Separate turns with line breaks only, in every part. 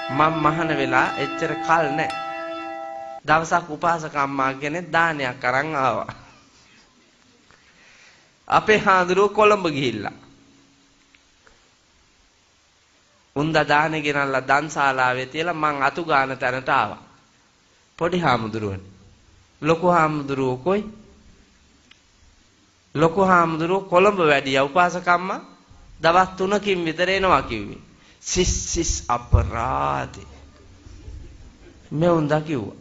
මම මහාන වෙලා එච්චර කල් නැහැ. දවසක් උපාසක අම්මා කෙනෙක් දානයක් අරන් ආවා. අපේ හාමුදුරුවෝ කොළඹ ගිහිල්ලා. උන්දා දානේ ගෙනල්ලා දන්ශාලාවේ තියලා මං අතු ගාන තැනට ආවා. පොඩි හාමුදුරුවනේ. ලොකු හාමුදුරුවෝ කොයි? ලොකු හාමුදුරුවෝ කොළඹ වැඩියා උපාසක අම්මා දවස් 3කින් විතර එනවා කිව්වේ. සිස් අපරාධේ. මේ උන්දා කිව්වා.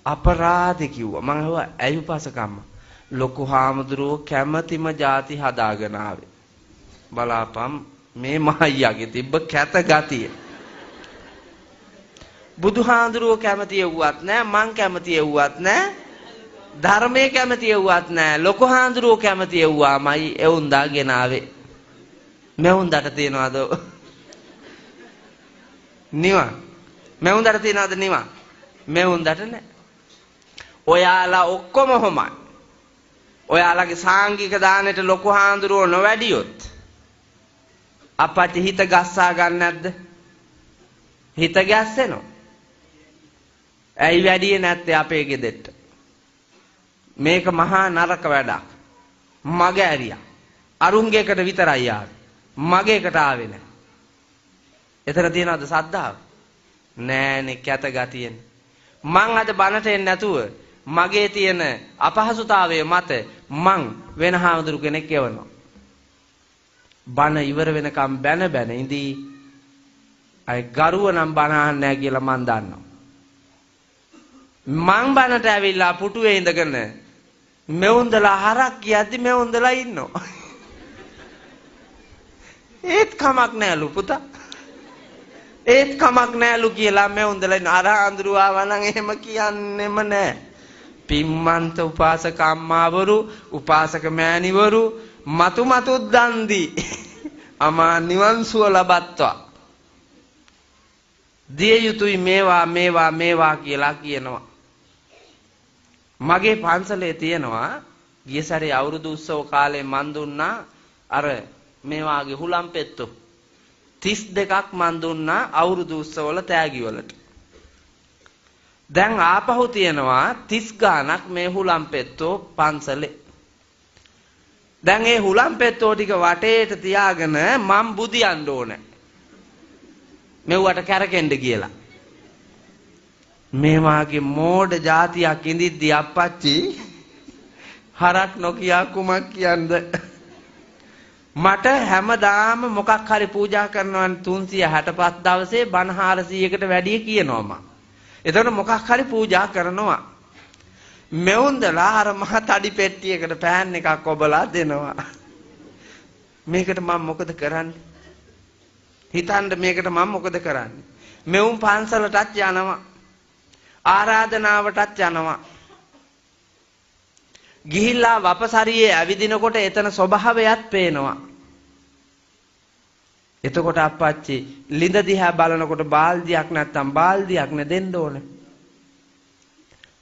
අපරාධේ කිව්වා. මං අහුවා ඇයි උපාසක අම්මා? ලොකු හාමුදුරුවෝ කැමැතිම ಜಾති හදාගෙන ආවේ. බලාපම් මේ මහయ్యගේ තිබ්බ කැත ගතිය. බුදුහාඳුරුවෝ කැමති යුවත් නෑ, මං කැමති යුවත් නෑ, ධර්මයේ කැමති යුවත් නෑ, ලොකු හාඳුරුවෝ කැමති යුවාමයි එවුන්දා ගෙනාවේ. මෙවුන්දට තියනවාද නිවන්? මෙවුන්දට තියනවාද නිවන්? මෙවුන්දට නෑ. ඔයාලා ඔක්කොම හොමයි. ඔයාලගේ සාංගික දානෙට ලොකු හාඳුරුවෝ නොවැඩියොත් අපට හිත ගස්සා ගන්න නැද්ද? හිත ගැස්සෙනවා. ඇයි වැඩියේ නැත්තේ අපේ ගෙදෙට්ට? මේක මහා නරක වැඩක්. මගේ ඇරියා. අරුන්ගේකට විතරයි ආවේ. මගේකට ආවේ නැහැ. එතන තියනවද සද්ධාව? නෑනේ කැත ගතියෙන්. මං අද බනට එන්නේ නැතුව මගේ තියෙන අපහසුතාවය මත මං වෙන හාමුදුරු කෙනෙක් එවනවා. බන ඉවර වෙනකම් බැන ඉඳී අය ගරුව නම් බන අහන්නේ නැහැ කියලා මං දන්නවා. මං බනට ඇවිල්ලා පුටුවේ ඉඳගෙන මෙවුන්දලා හරක් කියද්දි මෙවුන්දලා ඉන්නවා. ඒත් කමක් නෑලු පුතා. ඒත් කමක් නෑලු කියලා මෙවුන්දලා ඉන්න. අර අඳුරු ආවා නම් එහෙම කියන්නෙම නෑ. පිම්මන්ත උපාසක අම්මාවරු, උපාසක මෑණිවරු මතු දන් දී අමා නිවන් සුව ලබත්වා. දිය යුතුයි මේවා කියලා කියනවා. මගේ පන්සලේ තියෙනවා ගිය සැරේ අවුරුදු උත්සව කාලේ මන් දුන්නා අර මේ වාගේ හුලම් පෙත්තෝ 32ක් මන් දුන්නා අවුරුදු උත්සවවල තෑගි වලට. දැන් ආපහු තියෙනවා 30 ගාණක් මේ හුලම් පෙත්තෝ පන්සලේ. දැන් ඒ හුලම් පෙත්තෝ ටික වටේට තියාගෙන මම් බුදියන්න ඕනේ. මෙව්වට කැරකෙන්න කියලා. මේ වාගේ මෝඩ જાතියක් ඉඳිද්දි අප්පච්චි හරක් නොකියා කුමක් කියන්ද? මට හැමදාම මොකක් හරි පූජා කරනවා 365 දවසේ බණ 400කට වැඩි කියනවා මම. එතකොට මොකක් හරි පූජා කරනවා. මෙවුන්දලා අර මහ තඩි පෙට්ටියකට පෑන් එකක් ඔබලා දෙනවා. මේකට මම මොකද කරන්නේ? හිතන්න මේකට මම මොකද කරන්නේ? මෙවුන් පන්සලටත් යනවා. ආරාධනාවටත් යනවා. ගිහිල්ලා වපසරියේ ඇවිදිනකොට එතන ස්වභාවයත් පේනවා. එතකොට අප්පච්චි ලිඳ දිහා බලනකොට බාල්දියක් නැත්තම් බාල්දියක් නේ දෙන්න ඕනේ.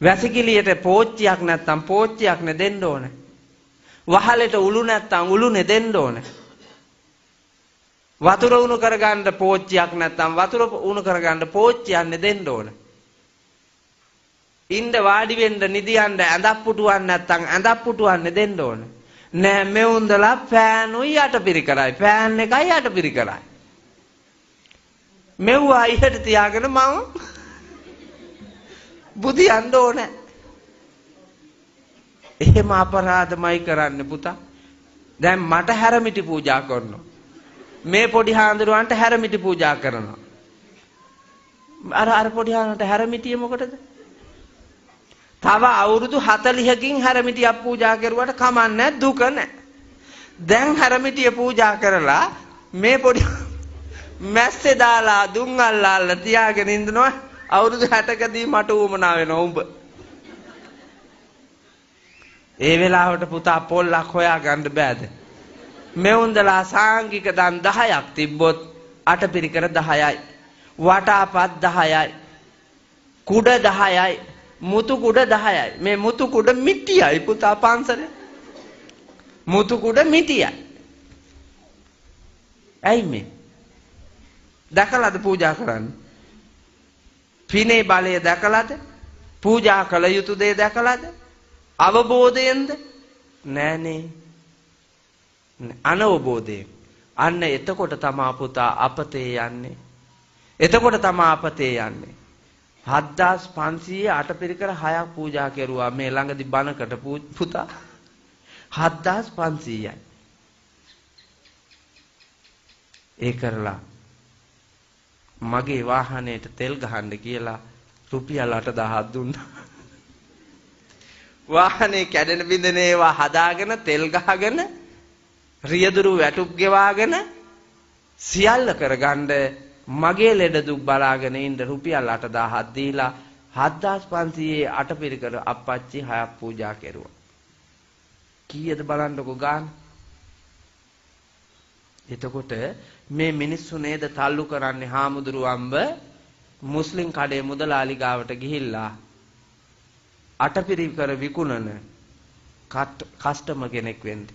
වැසිකිළියට පෝච්චියක් නැත්තම් පෝච්චියක් නේ දෙන්න ඕනේ. වහලෙට උළු නැත්තම් උළුනේ දෙන්න ඕනේ. වතුර උණු කරගන්න පෝච්චියක් නැත්තම් වතුර උණු කරගන්න පෝච්චියක් නේ දෙන්න ඕනේ. ඉන්න වාඩි වෙන්න නිදියන්න ඇඳක් පුටුවක් නැත්තම් ඇඳක් පුටුවක් නේ දෙන්න ඕනේ. නෑ මෙවුන්දලා ෆෑනුයි යටපිරිකරයි ෆෑන් එකයි යටපිරිකරයි. මෙව්වා ඉහට තියාගෙන මම බුදියන්න ඕනේ. එහෙම අපරාධමයි කරන්න පුතා. දැන් මට හැරමිටි පූජා කරනවා. මේ පොඩි හාමුදුරුවන්ට හැරමිටි පූජා කරනවා. අර පොඩි හාමුදුරුවන්ට හැරමිටිය මොකටද? තව අවුරුදු 40කින් හැරමිටියක් පූජා කරුවට කමන්නේ දුක නැහැ. දැන් හැරමිටිය පූජා කරලා මේ පොඩි මැස්සේ දාලා දුම් අල්ලාලා තියාගෙන ඉඳනවා. අවුරුදු 60කදී මට උවමනා වෙනවා උඹ. ඒ වෙලාවට පුතා පොල්ලක් හොයාගන්න බෑද? මෙවුන්දලා සාංගික දන් 10ක් තිබ්බොත් අටපිරිකර 10යි. වටාපත් 10යි. කුඩ 10යි. මුතු කුඩ 10යි. මේ මුතු කුඩ මිටියයි පුතා පන්සලේ. මුතු කුඩ මිටියයි. ඇයි මේ? දැකලාද පූජා කරන්නේ? පිනේ බලය දැකලාද? පූජා කළ යුතු දේ දැකලාද? අවබෝධයෙන්ද? නෑනේ. අනවබෝධයෙන්. අන්න එතකොට තමා පුතා අපතේ යන්නේ. එතකොට තමා අපතේ යන්නේ. 7500 අටපිරිකර 6ක් පූජා කෙරුවා මේ ළඟදි බණකට පුතා. 7500යි. ඒ කරලා මගේ වාහනේට තෙල් ගහන්න කියලා රුපියල් 8000ක් දුන්නා. වාහනේ කැඩෙන බින්දන ඒවා හදාගෙන තෙල් ගහගෙන රියදුරු වැටුප් ගෙවාගෙන සියල්ල කරගන්න මගේ ලෙඩ දුක් බලාගෙන ඉන්න රුපියල් 8000ක් දීලා 7500 අටපිරිකර අප්පච්චි 6ක් පූජා කෙරුවා. කීයද බලන්නකෝ ගාන. එතකොට මේ මිනිස්සු නේද තල්ලු කරන්නේ හාමුදුරුවන්ව මුස්ලිම් කඩේ මුදලාලි ගාවට ගිහිල්ලා අටපිරිකර විකුණන කස්ටමර් කෙනෙක් වෙන්න.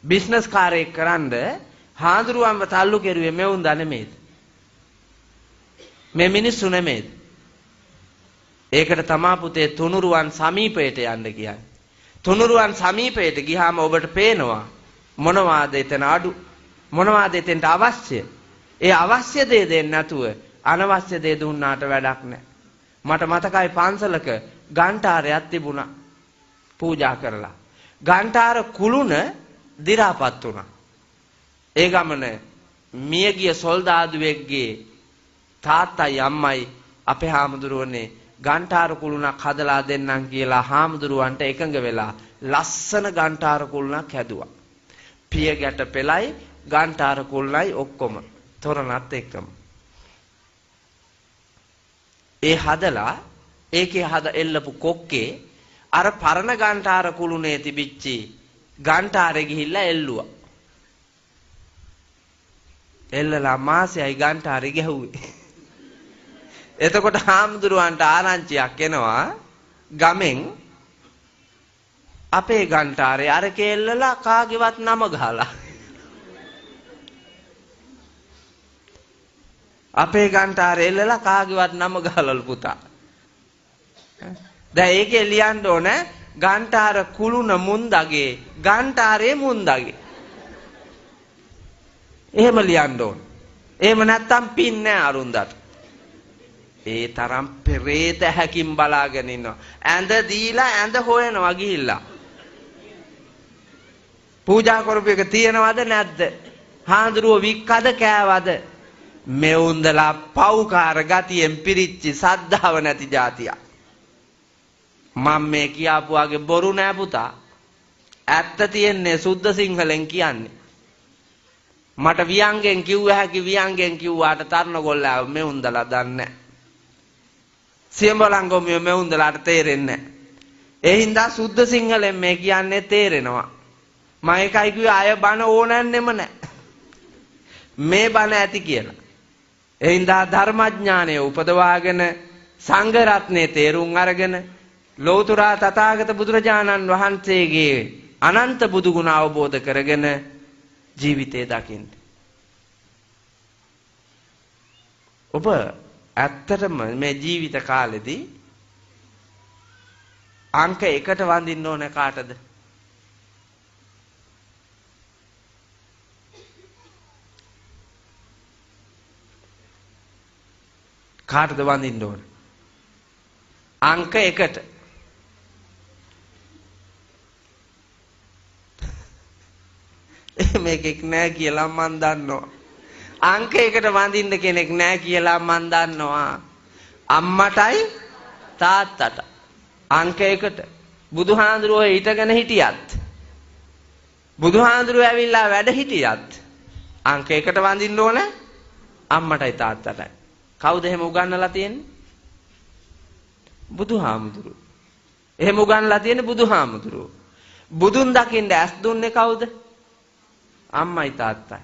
බිස්නස් කාර්යයක් කරන්ද හාමුදුරුවන්ව තල්ලු කෙරුවේ මෙවුන්ද නෙමෙයිද? මේ මිනිස්සු නෙමෙයිද? ඒකට තමා පුතේ තුනුරුවන් සමීපයට යන්න කියන්නේ. තුනුරුවන් සමීපයට ගියාම ඔබට පේනවා මොනවාද එතන අඩු මොනවාද එතෙන්ට අවශ්‍ය. ඒ අවශ්‍ය දේ දෙන්න නැතුව අනවශ්‍ය දේ දුන්නාට වැඩක් නැහැ. මට මතකයි පන්සලක ගන්ටාරයක් තිබුණා පූජා කරලා. ගන්ටාර කුළුණ දි รา පත් වුණා. ඒ ගමන මියගිය සොල්දාදුවෙක්ගේ තාත්තයි අම්මයි අපේ හාමුදුරුවනේ ගන්ටාර කුළුණක් හදලා දෙන්නම් කියලා හාමුදුරුවන්ට එකඟ වෙලා ලස්සන ගන්ටාර කුළුණක් හැදුවා. පිය ගැට පෙළයි ගන්ටාර කුළුණයි ඔක්කොම තොරණත් එක්කම. ඒ හදලා ඒකේ හද එල්ලපු කොක්කේ අර පරණ ගන්ටාර කුළුණේ තිබිච්චි ගන්ටාරේ ගිහිල්ලා එල්ලුවා. එල්ලලා මාසෙයි ගන්ටාරේ ගැහුවේ. එතකොට හාමුදුරුවන්ට ආරංචියක් එනවා ගමෙන් අපේ ගන්ටාරේ අර කෙල්ලලා කාගේවත් නම ගහලා. අපේ ගන්ටාරේ එල්ලලා කාගේවත් නම ගහලලු පුතා. දැන් ඒකේ ලියන්න ඕන ගන්ටාර කුළුණ මුන්දගේ ගන්ටාරේ මුන්දගේ. එහෙම ලියන්න ඕන. එහෙම නැත්තම් පින් නෑ අරුන්දට. ඒ තරම් පෙරේත හැකින් බලාගෙන ඉන්නවා. ඇඳ දීලා ඇඳ හොයනවා ගිහිල්ලා. පූජා කරපු එක තියනවද නැද්ද? හාඳුරුව වික්කද කෑවද? මෙවුන්දලා පව්කාර ගතියෙන් පිරිච්චි සද්ධාව නැති જાතිය. මම මේ කියාපුවාගේ බොරු නෑ පුතා. ඇත්ත තියෙන්නේ සුද්ධ සිංහලෙන් කියන්නේ. මට වියංගෙන් කිව්ව හැකි වියංගෙන් කිව්වාට තරණගොල්ලා මෙවුන්දලා දන්නේ නෑ. සියඹලංගොම මෙවුන්දලාට තේරෙන්නේ නෑ. ඒ හින්දා සුද්ධ සිංහලෙන් මේ කියන්නේ තේරෙනවා. මම එකයි කිව්වේ අය බණ ඕනන්නෙම නෑ. මේ බණ ඇති කියලා. ඒ හින්දා ධර්මඥානය උපදවාගෙන සංඝ රත්නේ තේරුම් අරගෙන ලෞතර තථාගත බුදුරජාණන් වහන්සේගේ අනන්ත බුදු ගුණ අවබෝධ කරගෙන ජීවිතේ දකින්න. ඔබ ඇත්තටම මේ ජීවිත කාලෙදී අංක 1ට වඳින්න ඕන කාටද? කාටද වඳින්න ඕන? අංක 1ට. මේකෙක් නෑ කියලා මන් දන්නවා. අංක 1ට වඳින්න කෙනෙක් නෑ කියලා මන් දන්නවා. අම්මටයි තාත්තට. අංක 1ට. බුදුහාඳුරුවෝ හිටගෙන හිටියත් බුදුහාඳුරුවෝ ඇවිල්ලා වැඩ හිටියත් අංක 1ට වඳින්න ඕන අම්මටයි තාත්තටයි. කවුද එහෙම උගන්වලා තියෙන්නේ? බුදුහාමුදුරුවෝ. එහෙම උගන්වලා තියෙන්නේ බුදුහාමුදුරුවෝ. බුදුන් දකින්න ඇස් දුන්නේ කවුද? අම්මයි තාත්තයි.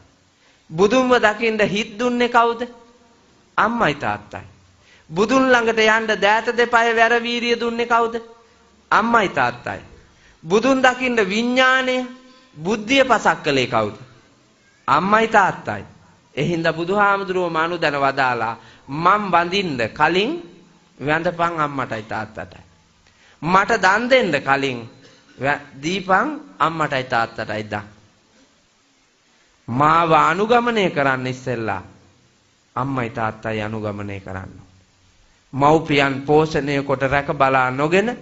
බුදුන්ව දකින්න හිත් දුන්නේ කවුද? අම්මයි තාත්තයි. බුදුන් ළඟට යන්න දෑත දෙපය වැර වීරිය දුන්නේ කවුද? අම්මයි තාත්තයි. බුදුන් දකින්න විඥාණය බුද්ධිය පසක් කළේ කවුද? අම්මයි තාත්තයි. ඒ හින්දා බුදුහාමුදුරුවෝ මනුදැන වදාලා මම් වඳින්න කලින් වැඳපන් අම්මටයි තාත්තටයි. මට දන් දෙන්න කලින් දීපන් අම්මටයි තාත්තටයි දන්. මාව අනුගමනය කරන්න ඉස්සෙල්ලා අම්මයි තාත්තයි අනුගමනය කරන්න. මව්පියන් පෝෂණය කොට රැක බලා නොගෙන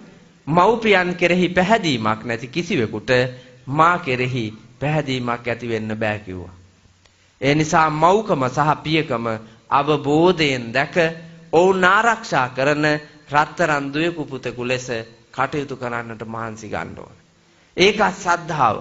මව්පියන් කෙරෙහි පැහැදීමක් නැති කිසිවෙකුට මා කෙරෙහි පැහැදීමක් ඇති වෙන්න බෑ කිව්වා. ඒ නිසා මව්කම සහ පියකම අවබෝධයෙන් දැක ඔවුන් ආරක්ෂා කරන රත්තරන් දුවෙකු පුතෙකු ලෙස කටයුතු කරන්නට මහන්සි ගන්න ඕන. ඒකත් සද්ධාව.